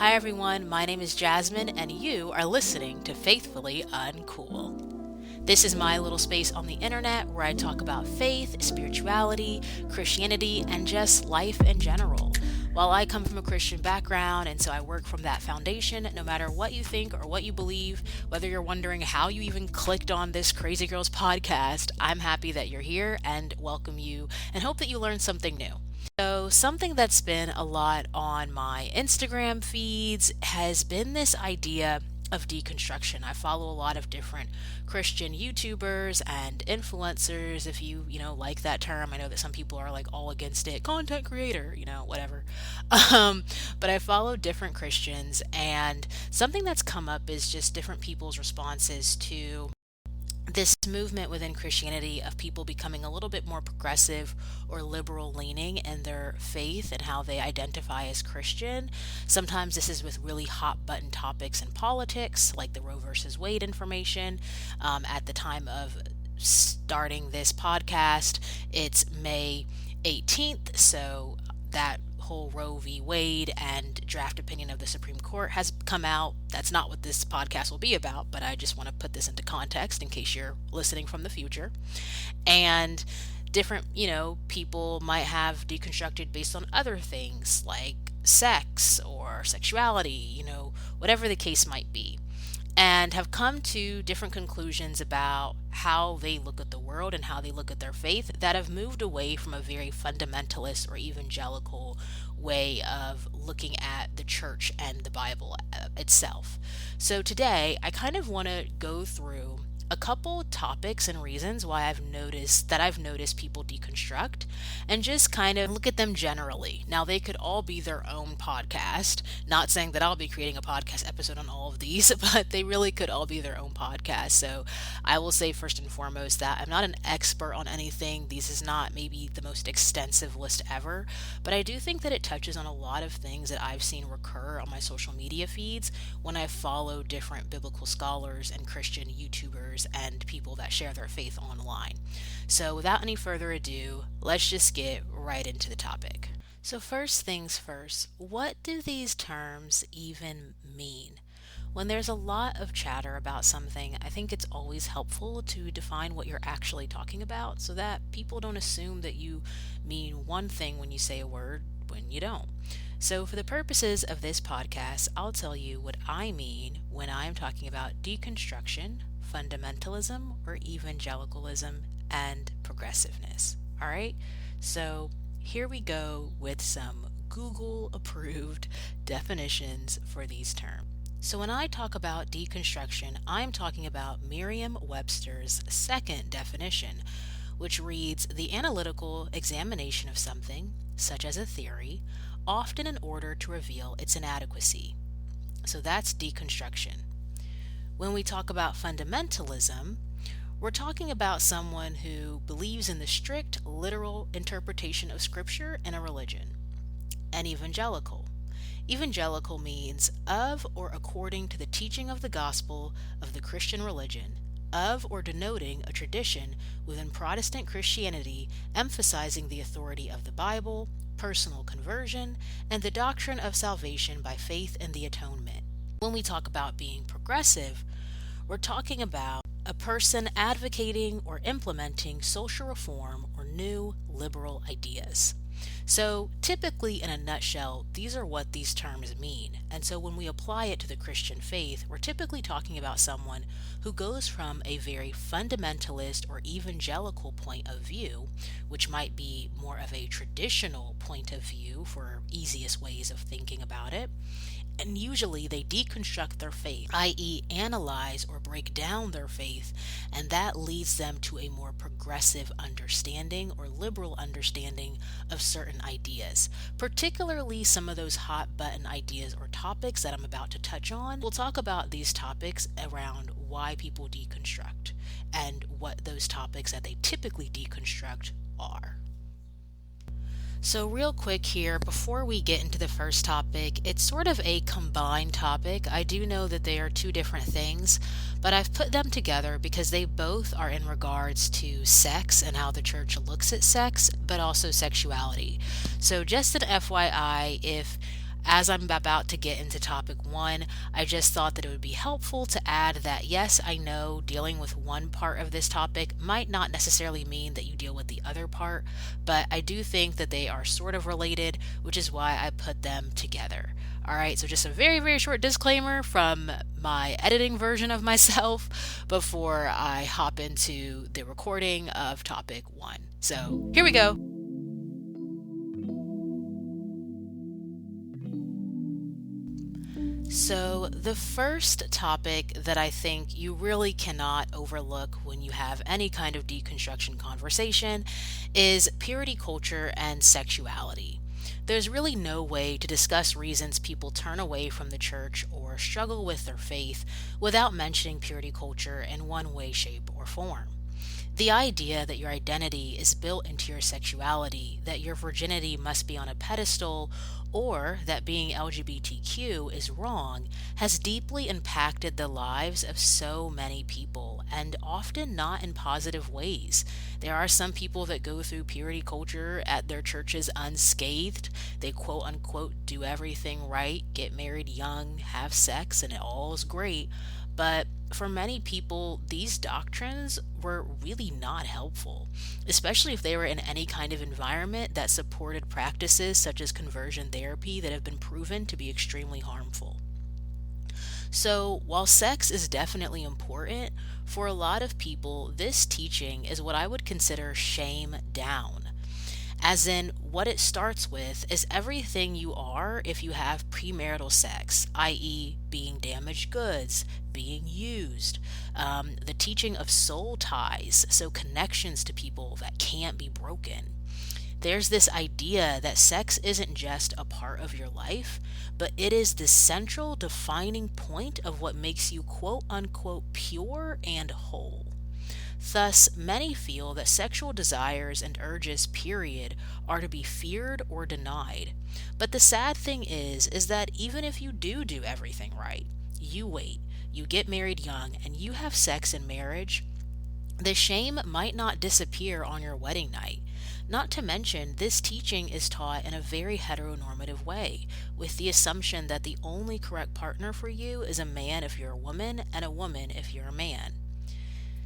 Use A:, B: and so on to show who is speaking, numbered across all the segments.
A: Hi everyone, my name is Jasmine and you are listening to Faithfully Uncool. This is my little space on the internet where I talk about faith, spirituality, Christianity, and just life in general. While I come from a Christian background and so I work from that foundation, no matter what you think or what you believe, whether you're wondering how you even clicked on this Crazy Girls podcast, I'm happy that you're here and welcome you and hope that you learned something new. So, something that's been a lot on my Instagram feeds has been this idea of deconstruction. I follow a lot of different Christian YouTubers and influencers, if you like that term. I know that some people are like all against it, content creator, whatever. But I follow different Christians, and something that's come up is just different people's responses to this movement within Christianity of people becoming a little bit more progressive or liberal leaning in their faith and how they identify as Christian. Sometimes this is with really hot button topics in politics, like the Roe versus Wade information. At the time of starting this podcast, it's May 18th, so that whole Roe v. Wade and draft opinion of the Supreme Court has come out. That's not what this podcast will be about, but I just want to put this into context in case you're listening from the future. And different, people might have deconstructed based on other things like sex or sexuality, whatever the case might be, and have come to different conclusions about how they look at the world and how they look at their faith that have moved away from a very fundamentalist or evangelical way of looking at the church and the Bible itself. So today, I kind of want to go through a couple topics and reasons why I've noticed people deconstruct and just kind of look at them generally. Now, they could all be their own podcast. Not saying that I'll be creating a podcast episode on all of these, but they really could all be their own podcast. So I will say first and foremost that I'm not an expert on anything. This is not maybe the most extensive list ever, but I do think that it touches on a lot of things that I've seen recur on my social media feeds when I follow different biblical scholars and Christian YouTubers and people that share their faith online. So without any further ado, let's just get right into the topic. So first things first, what do these terms even mean? When there's a lot of chatter about something, I think it's always helpful to define what you're actually talking about so that people don't assume that you mean one thing when you say a word when you don't. So for the purposes of this podcast, I'll tell you what I mean when I'm talking about deconstruction, fundamentalism, or evangelicalism, and progressiveness. All right? So here we go with some Google-approved definitions for these terms. So when I talk about deconstruction, I'm talking about Merriam-Webster's second definition, which reads, the analytical examination of something, such as a theory, often in order to reveal its inadequacy. So that's deconstruction. When we talk about fundamentalism, we're talking about someone who believes in the strict, literal interpretation of Scripture in a religion. And evangelical. Evangelical means of or according to the teaching of the gospel of the Christian religion, of or denoting a tradition within Protestant Christianity emphasizing the authority of the Bible, personal conversion, and the doctrine of salvation by faith in the atonement. When we talk about being progressive, we're talking about a person advocating or implementing social reform or new liberal ideas. So typically, in a nutshell, these are what these terms mean. And so when we apply it to the Christian faith, we're typically talking about someone who goes from a very fundamentalist or evangelical point of view, which might be more of a traditional point of view for easiest ways of thinking about it. And usually they deconstruct their faith, i.e. analyze or break down their faith, and that leads them to a more progressive understanding or liberal understanding of certain ideas, particularly some of those hot button ideas or topics that I'm about to touch on. We'll talk about these topics around why people deconstruct and what those topics that they typically deconstruct are. So real quick here, before we get into the first topic, it's sort of a combined topic. I do know that they are two different things, but I've put them together because they both are in regards to sex and how the church looks at sex, but also sexuality. So just an FYI, if as I'm about to get into topic one, I just thought that it would be helpful to add that yes, I know dealing with one part of this topic might not necessarily mean that you deal with the other part, but I do think that they are sort of related, which is why I put them together. All right, so just a very, very short disclaimer from my editing version of myself before I hop into the recording of topic one. So here we go. So, the first topic that I think you really cannot overlook when you have any kind of deconstruction conversation is purity culture and sexuality. There's really no way to discuss reasons people turn away from the church or struggle with their faith without mentioning purity culture in one way, shape, or form. The idea that your identity is built into your sexuality, that your virginity must be on a pedestal, or that being LGBTQ is wrong has deeply impacted the lives of so many people, and often not in positive ways. There are some people that go through purity culture at their churches unscathed. They quote unquote do everything right, get married young, have sex, and it all is great. But for many people, these doctrines were really not helpful, especially if they were in any kind of environment that supported practices such as conversion therapy that have been proven to be extremely harmful. So, while sex is definitely important, for a lot of people, this teaching is what I would consider shame down. As in, what it starts with is everything you are if you have premarital sex, i.e., being damaged goods, being used, the teaching of soul ties, so connections to people that can't be broken. There's this idea that sex isn't just a part of your life, but it is the central defining point of what makes you quote unquote pure and whole. Thus, many feel that sexual desires and urges, period, are to be feared or denied. But the sad thing is that even if you do everything right, you wait, you get married young, and you have sex in marriage, the shame might not disappear on your wedding night. Not to mention, this teaching is taught in a very heteronormative way, with the assumption that the only correct partner for you is a man if you're a woman and a woman if you're a man.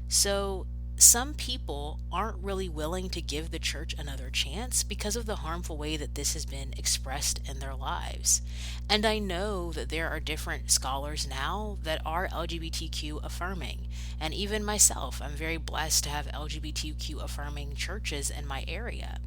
A: So, some people aren't really willing to give the church another chance because of the harmful way that this has been expressed in their lives. And I know that there are different scholars now that are LGBTQ affirming. And even myself, I'm very blessed to have LGBTQ affirming churches in my area.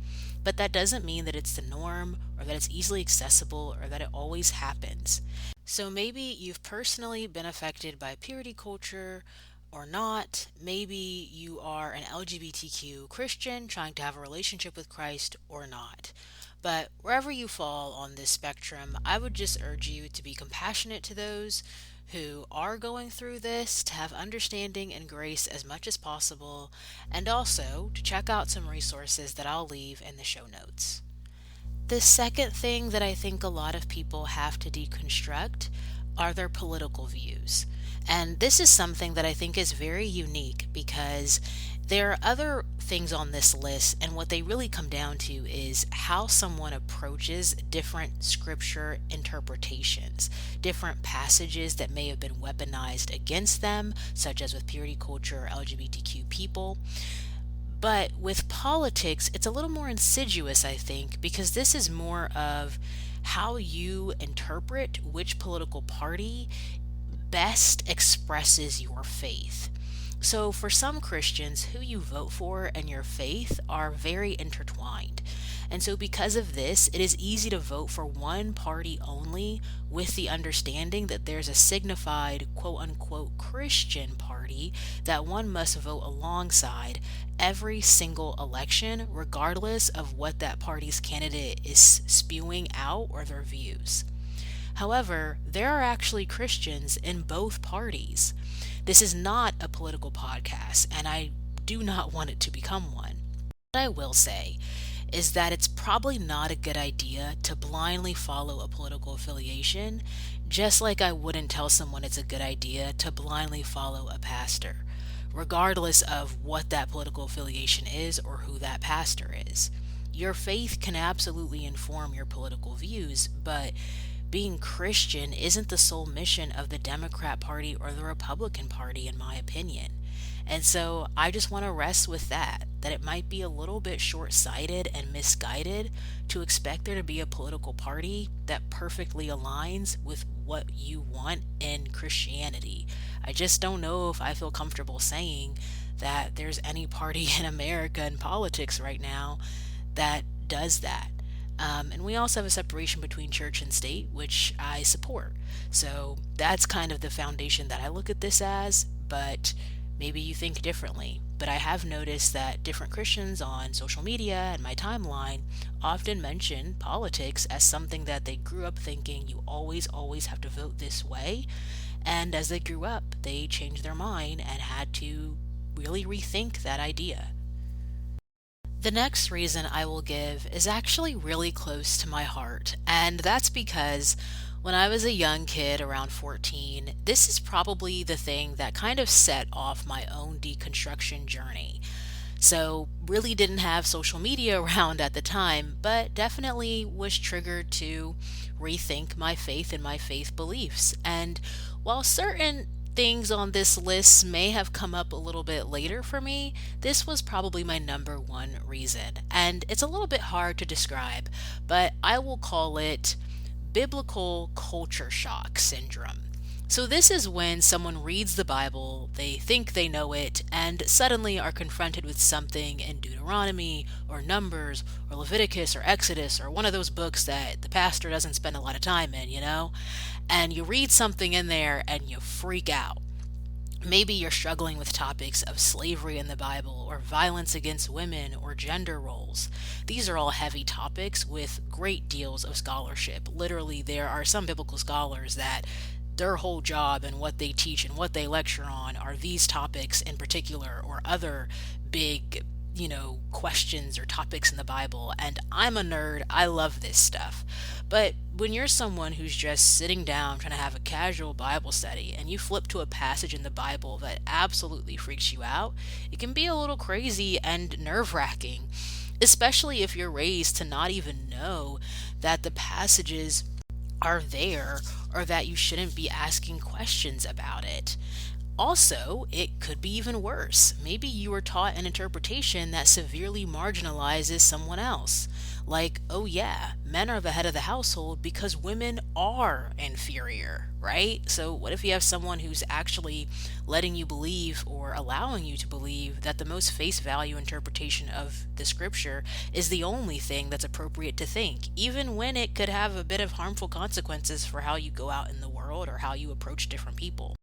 A: But that doesn't mean that it's the norm or that it's easily accessible or that it always happens. So maybe you've personally been affected by purity culture or not. Maybe you are an LGBTQ Christian trying to have a relationship with Christ or not. But wherever you fall on this spectrum, I would just urge you to be compassionate to those who are going through this, to have understanding and grace as much as possible, and also to check out some resources that I'll leave in the show notes. The second thing that I think a lot of people have to deconstruct are their political views. And this is something that I think is very unique because there are other things on this list, and what they really come down to is how someone approaches different scripture interpretations, different passages that may have been weaponized against them, such as with purity culture or LGBTQ people. But with politics, it's a little more insidious, I think, because this is more of how you interpret which political party best expresses your faith. So for some Christians, who you vote for and your faith are very intertwined. And so because of this, it is easy to vote for one party only with the understanding that there's a signified quote unquote Christian party that one must vote alongside every single election, regardless of what that party's candidate is spewing out or their views. However, there are actually Christians in both parties. This is not a political podcast, and I do not want it to become one. What I will say is that it's probably not a good idea to blindly follow a political affiliation, just like I wouldn't tell someone it's a good idea to blindly follow a pastor, regardless of what that political affiliation is or who that pastor is. Your faith can absolutely inform your political views, but being Christian isn't the sole mission of the Democrat Party or the Republican Party, in my opinion. And so I just want to rest with that it might be a little bit short sighted and misguided to expect there to be a political party that perfectly aligns with what you want in Christianity. I just don't know if I feel comfortable saying that there's any party in America in politics right now that does that. And we also have a separation between church and state, which I support. So that's kind of the foundation that I look at this as, but maybe you think differently. But I have noticed that different Christians on social media and my timeline often mention politics as something that they grew up thinking you always have to vote this way. And as they grew up, they changed their mind and had to really rethink that idea. The next reason I will give is actually really close to my heart, and that's because when I was a young kid around 14, this is probably the thing that kind of set off my own deconstruction journey. So, really didn't have social media around at the time, but definitely was triggered to rethink my faith and my faith beliefs. And while certain things on this list may have come up a little bit later for me, this was probably my number one reason. And it's a little bit hard to describe, but I will call it biblical culture shock syndrome. So, this is when someone reads the Bible, they think they know it, and suddenly are confronted with something in Deuteronomy, or Numbers, or Leviticus, or Exodus, or one of those books that the pastor doesn't spend a lot of time in, And you read something in there and you freak out. Maybe you're struggling with topics of slavery in the Bible, or violence against women, or gender roles. These are all heavy topics with great deals of scholarship. Literally, there are some biblical scholars that their whole job and what they teach and what they lecture on are these topics in particular, or other big questions or topics in the Bible. And I'm a nerd. I love this stuff. But when you're someone who's just sitting down trying to have a casual Bible study and you flip to a passage in the Bible that absolutely freaks you out, it can be a little crazy and nerve-wracking, especially if you're raised to not even know that the passages are there or that you shouldn't be asking questions about it. Also, it could be even worse. Maybe you were taught an interpretation that severely marginalizes someone else. Like, oh yeah, men are the head of the household because women are inferior, right? So what if you have someone who's actually letting you believe or allowing you to believe that the most face value interpretation of the scripture is the only thing that's appropriate to think, even when it could have a bit of harmful consequences for how you go out in the world or how you approach different people?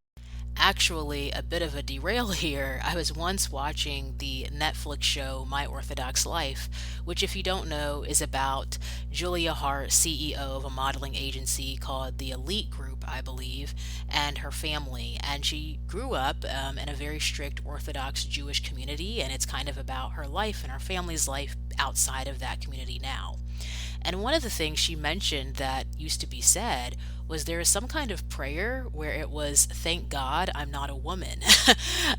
A: Actually, a bit of a derail here. I was once watching the Netflix show My Orthodox Life, which, if you don't know, is about Julia Hart, CEO of a modeling agency called the Elite Group, I believe, and her family. And she grew up in a very strict Orthodox Jewish community, and it's kind of about her life and her family's life outside of that community now. And one of the things she mentioned that used to be said was there is some kind of prayer where it was, thank God I'm not a woman.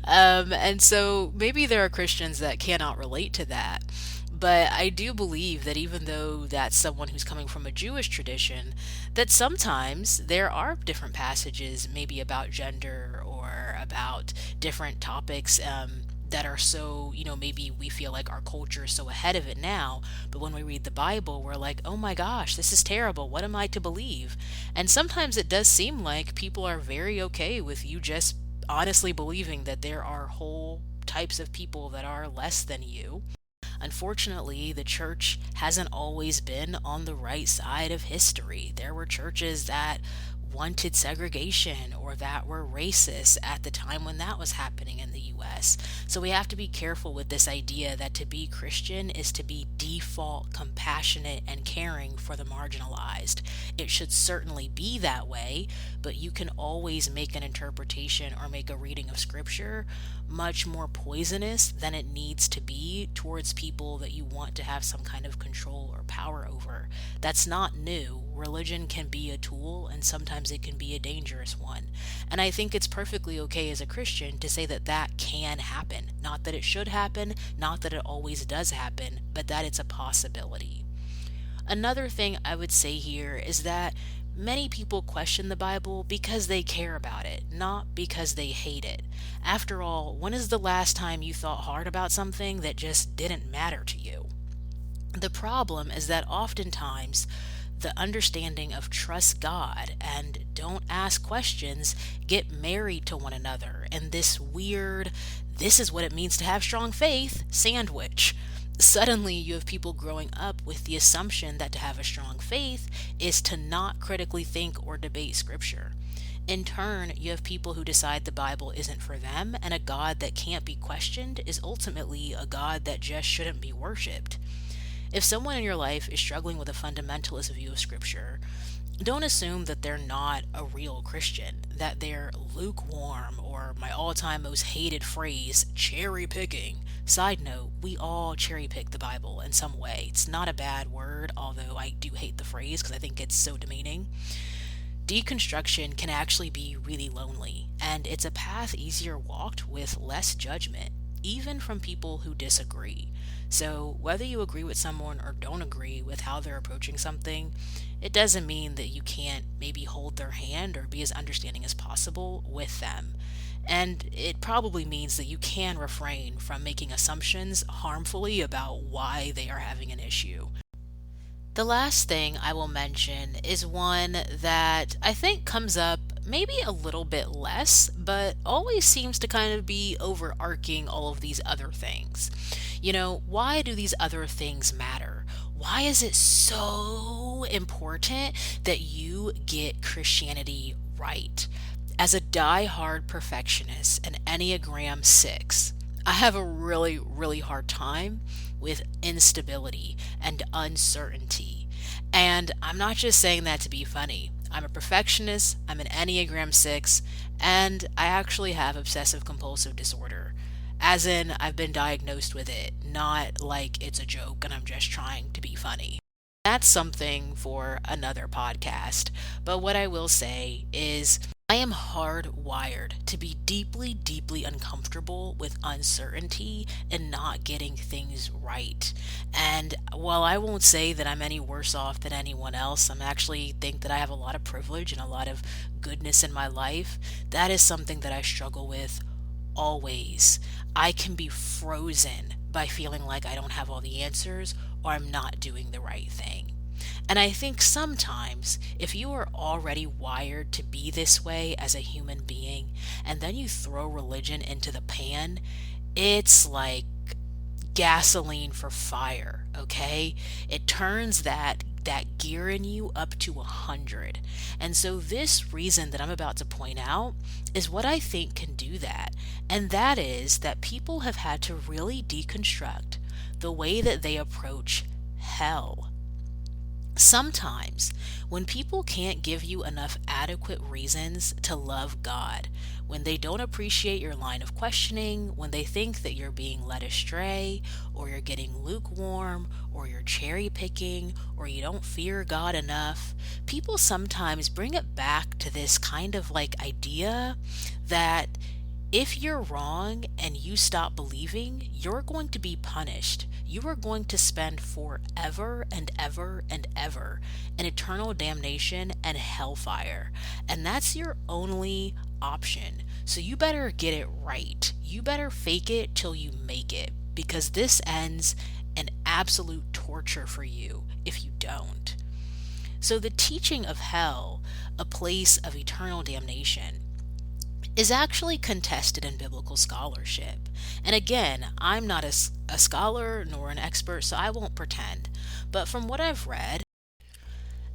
A: And so maybe there are Christians that cannot relate to that. But I do believe that even though that's someone who's coming from a Jewish tradition, that sometimes there are different passages, maybe about gender or about different topics, that are so, maybe we feel like our culture is so ahead of it now, but when we read the Bible, we're like, oh my gosh, this is terrible. What am I to believe? And sometimes it does seem like people are very okay with you just honestly believing that there are whole types of people that are less than you. Unfortunately, the church hasn't always been on the right side of history. There were churches that wanted segregation or that were racist at the time when that was happening in the US. So we have to be careful with this idea that to be Christian is to be default compassionate and caring for the marginalized. It should certainly be that way, but you can always make an interpretation or make a reading of scripture much more poisonous than it needs to be towards people that you want to have some kind of control or power over. That's not new. Religion can be a tool, and sometimes it can be a dangerous one. And I think it's perfectly okay as a Christian to say that that can happen. Not that it should happen, not that it always does happen, but that it's a possibility. Another thing I would say here is that Many people question the Bible because they care about it, not because they hate it. After all, when is the last time you thought hard about something that just didn't matter to you? The problem is that oftentimes the understanding of trust God and don't ask questions get married to one another in this weird, this is what it means to have strong faith sandwich. Suddenly, you have people growing up with the assumption that to have a strong faith is to not critically think or debate scripture. In turn, you have people who decide the Bible isn't for them, and a God that can't be questioned is ultimately a God that just shouldn't be worshipped. If someone in your life is struggling with a fundamentalist view of Scripture, don't assume that they're not a real Christian, that they're lukewarm, or my all time most hated phrase, cherry picking. Side note, we all cherry pick the Bible in some way. It's not a bad word, although I do hate the phrase because I think it's so demeaning. Deconstruction can actually be really lonely, and it's a path easier walked with less judgment, even from people who disagree. So, whether you agree with someone or don't agree with how they're approaching something, it doesn't mean that you can't maybe hold their hand or be as understanding as possible with them. And it probably means that you can refrain from making assumptions harmfully about why they are having an issue. The last thing I will mention is one that I think comes up maybe a little bit less, but always seems to kind of be overarching all of these other things. Why do these other things matter? Why is it so important that you get Christianity right? As a die-hard perfectionist, an Enneagram 6, I have a really, really hard time with instability and uncertainty. And I'm not just saying that to be funny. I'm a perfectionist, I'm an Enneagram 6, and I actually have obsessive compulsive disorder. As in, I've been diagnosed with it, not like it's a joke and I'm just trying to be funny. That's something for another podcast. But what I will say is, I am hardwired to be deeply, deeply uncomfortable with uncertainty and not getting things right. And while I won't say that I'm any worse off than anyone else, I'm actually think that I have a lot of privilege and a lot of goodness in my life. That is something that I struggle with always. I can be frozen by feeling like I don't have all the answers or I'm not doing the right thing. And I think sometimes if you are already wired to be this way as a human being, and then you throw religion into the pan, it's like gasoline for fire, okay? It turns that gear in you up to 100. And so this reason that I'm about to point out is what I think can do that. And that is that people have had to really deconstruct the way that they approach hell. Sometimes, when people can't give you enough adequate reasons to love God, when they don't appreciate your line of questioning, when they think that you're being led astray, or you're getting lukewarm, or you're cherry picking, or you don't fear God enough, people sometimes bring it back to this kind of like idea that if you're wrong and you stop believing, you're going to be punished. You are going to spend forever and ever and ever in eternal damnation and hellfire. And that's your only option. So you better get it right. You better fake it till you make it, because this ends in absolute torture for you if you don't. So the teaching of hell, a place of eternal damnation, is actually contested in biblical scholarship. And again, I'm not a scholar nor an expert, so I won't pretend. But from what I've read,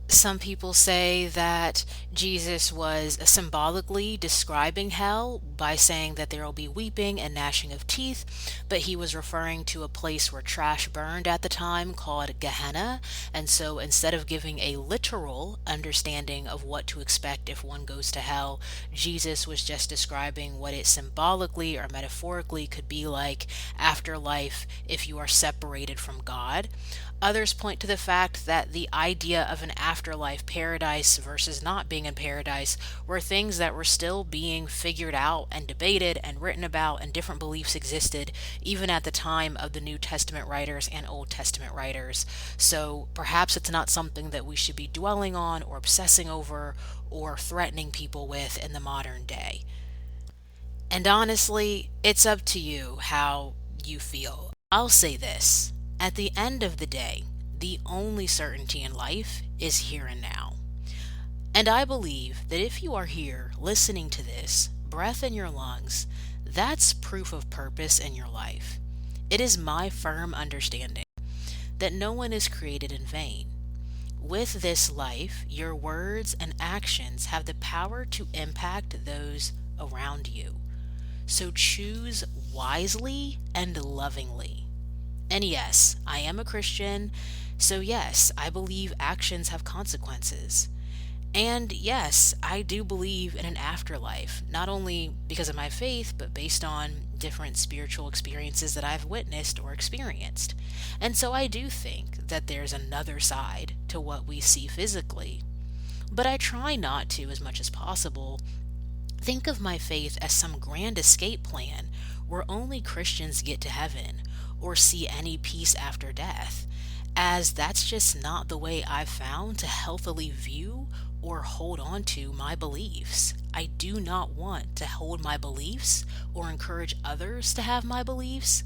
A: some people say that Jesus was symbolically describing hell by saying that there will be weeping and gnashing of teeth, but he was referring to a place where trash burned at the time called Gehenna. And so instead of giving a literal understanding of what to expect if one goes to hell, Jesus was just describing what it symbolically or metaphorically could be like after life if you are separated from God. Others point to the fact that the idea of an afterlife paradise versus not being in paradise were things that were still being figured out and debated and written about, and different beliefs existed even at the time of the New Testament writers and Old Testament writers. So perhaps it's not something that we should be dwelling on or obsessing over or threatening people with in the modern day. And honestly, it's up to you how you feel. I'll say this. At the end of the day, the only certainty in life is here and now. And I believe that if you are here listening to this, breath in your lungs, that's proof of purpose in your life. It is my firm understanding that no one is created in vain. With this life, your words and actions have the power to impact those around you. So choose wisely and lovingly. And yes, I am a Christian, so yes, I believe actions have consequences. And yes, I do believe in an afterlife, not only because of my faith, but based on different spiritual experiences that I've witnessed or experienced. And so I do think that there's another side to what we see physically. But I try not to, as much as possible, think of my faith as some grand escape plan where only Christians get to heaven or see any peace after death, as that's just not the way I've found to healthily view or hold on to my beliefs. I do not want to hold my beliefs or encourage others to have my beliefs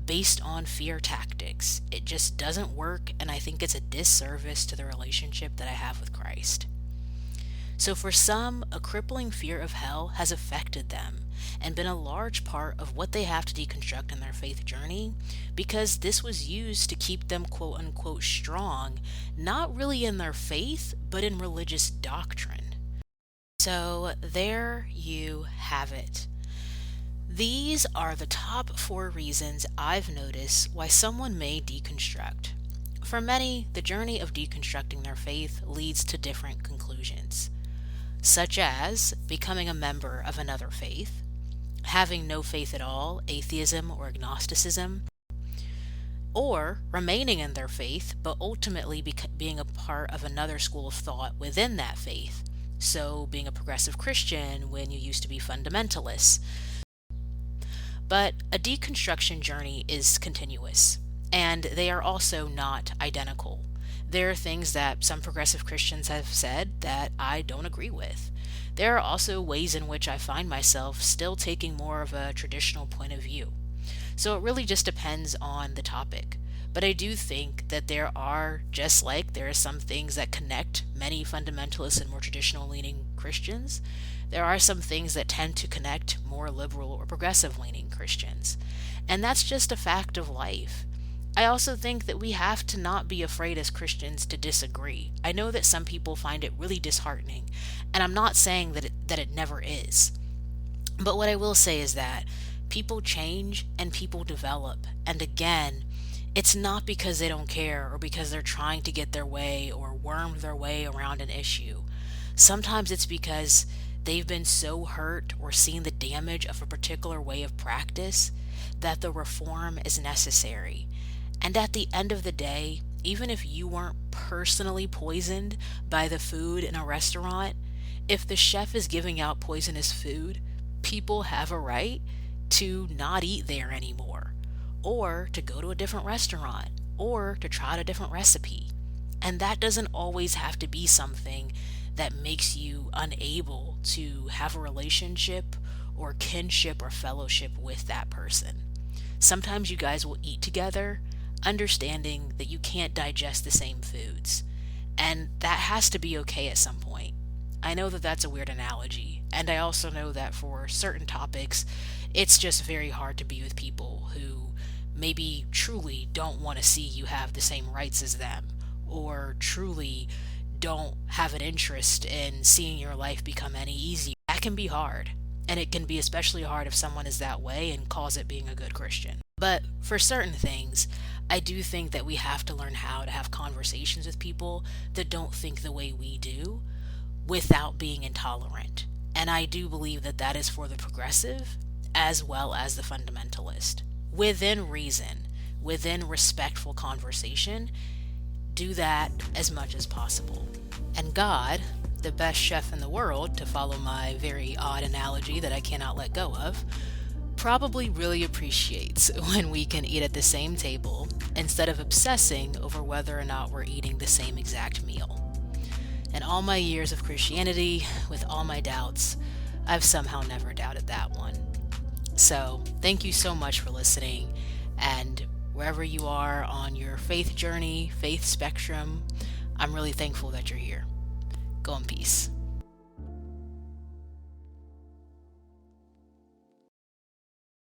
A: based on fear tactics. It just doesn't work, and I think it's a disservice to the relationship that I have with Christ. So for some, a crippling fear of hell has affected them and been a large part of what they have to deconstruct in their faith journey, because this was used to keep them quote unquote strong, not really in their faith, but in religious doctrine. So there you have it. These are the top 4 reasons I've noticed why someone may deconstruct. For many, the journey of deconstructing their faith leads to different conclusions, such as becoming a member of another faith, having no faith at all, atheism or agnosticism, or remaining in their faith but ultimately being a part of another school of thought within that faith, so being a progressive Christian when you used to be fundamentalists. But a deconstruction journey is continuous, and they are also not identical. There are things that some progressive Christians have said that I don't agree with. There are also ways in which I find myself still taking more of a traditional point of view. So it really just depends on the topic. But I do think that there are, just like there are some things that connect many fundamentalists and more traditional leaning Christians, there are some things that tend to connect more liberal or progressive leaning Christians. And that's just a fact of life. I also think that we have to not be afraid as Christians to disagree. I know that some people find it really disheartening, and I'm not saying that it never is. But what I will say is that people change and people develop. And again, it's not because they don't care or because they're trying to get their way or worm their way around an issue. Sometimes it's because they've been so hurt or seen the damage of a particular way of practice that the reform is necessary. And at the end of the day, even if you weren't personally poisoned by the food in a restaurant, if the chef is giving out poisonous food, people have a right to not eat there anymore, or to go to a different restaurant, or to try out a different recipe. And that doesn't always have to be something that makes you unable to have a relationship or kinship or fellowship with that person. Sometimes you guys will eat together, understanding that you can't digest the same foods. And that has to be okay at some point. I know that that's a weird analogy, and I also know that for certain topics, it's just very hard to be with people who maybe truly don't want to see you have the same rights as them, or truly don't have an interest in seeing your life become any easier. That can be hard, and it can be especially hard if someone is that way and calls it being a good Christian. But for certain things, I do think that we have to learn how to have conversations with people that don't think the way we do without being intolerant. And I do believe that that is for the progressive as well as the fundamentalist. Within reason, within respectful conversation, do that as much as possible. And God, the best chef in the world, to follow my very odd analogy that I cannot let go of, probably really appreciates when we can eat at the same table instead of obsessing over whether or not we're eating the same exact meal. In all my years of Christianity, with all my doubts, I've somehow never doubted that one. So, thank you so much for listening, and wherever you are on your faith journey, faith spectrum, I'm really thankful that you're here. Go in peace.